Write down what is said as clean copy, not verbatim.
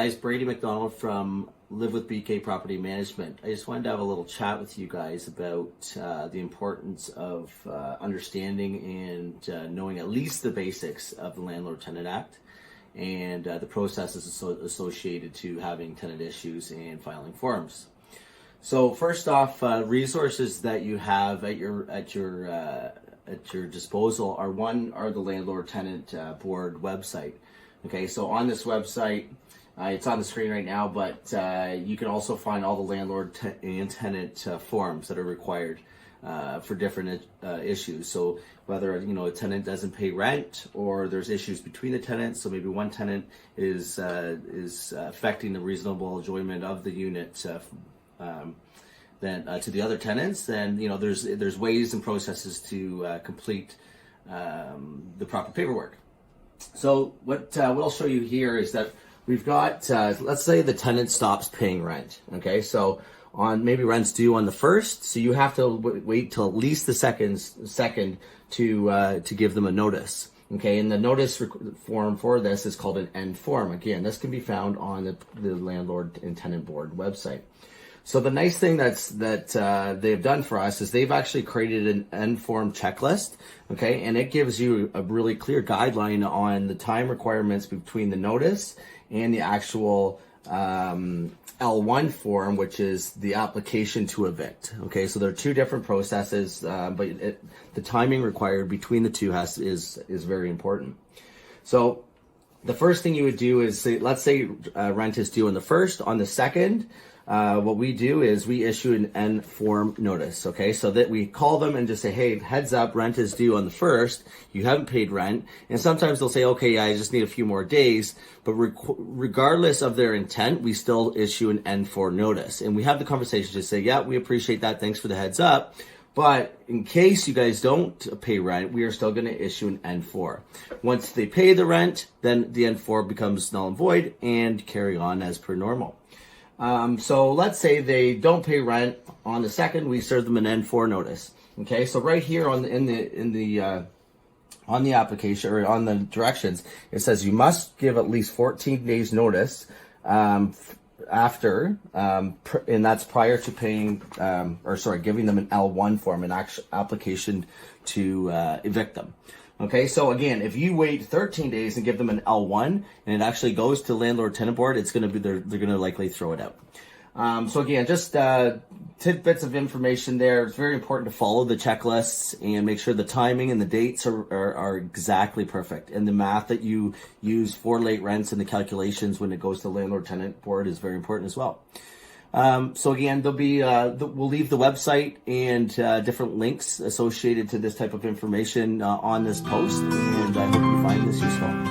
guys, Brady McDonald from Live with BK Property Management. I just wanted to have a little chat with you guys about the importance of understanding and knowing at least the basics of the Landlord Tenant Act and the processes associated to having tenant issues and filing forms. So first off, resources that you have at your disposal are the Landlord Tenant Board website. Okay, so on this website, it's on the screen right now, but you can also find all the landlord and tenant forms that are required for different issues. So whether a tenant doesn't pay rent, or there's issues between the tenants, so maybe one tenant is affecting the reasonable enjoyment of the unit then to the other tenants, then there's ways and processes to complete the proper paperwork. So what I'll show you here is that we've got, let's say the tenant stops paying rent. Okay, so maybe rent's due on the 1st, so you have to wait till at least the second to give them a notice. Okay, and the notice form for this is called an N form. Again, this can be found on the Landlord and Tenant Board website. So the nice thing that they've done for us is they've actually created an N-form checklist, okay, and it gives you a really clear guideline on the time requirements between the notice and the actual L1 form, which is the application to evict. Okay, so there are two different processes, but the timing required between the two is very important. So the first thing you would do is let's say rent is due on the 1st. On the 2nd, what we do is we issue an N form notice. Okay, so that we call them and just say, hey, heads up, rent is due on the 1st. You haven't paid rent. And sometimes they'll say, okay, I just need a few more days. But regardless of their intent, we still issue an N4 notice. And we have the conversation to say, yeah, we appreciate that. Thanks for the heads up. But in case you guys don't pay rent, we are still going to issue an N4. Once they pay the rent, then the N4 becomes null and void and carry on as per normal. So let's say they don't pay rent on the 2nd, we serve them an N4 notice. Okay, so right here on the application or on the directions, it says you must give at least 14 days notice after, and that's prior to paying, giving them an L1 form, an application to evict them. Okay, so again, if you wait 13 days and give them an L1 and it actually goes to Landlord Tenant Board, it's going to be they're going to likely throw it out. So again, just tidbits of information there. It's very important to follow the checklists and make sure the timing and the dates are exactly perfect. And the math that you use for late rents and the calculations when it goes to Landlord Tenant Board is very important as well. So again, there'll be we'll leave the website and different links associated to this type of information on this post, and I hope you find this useful.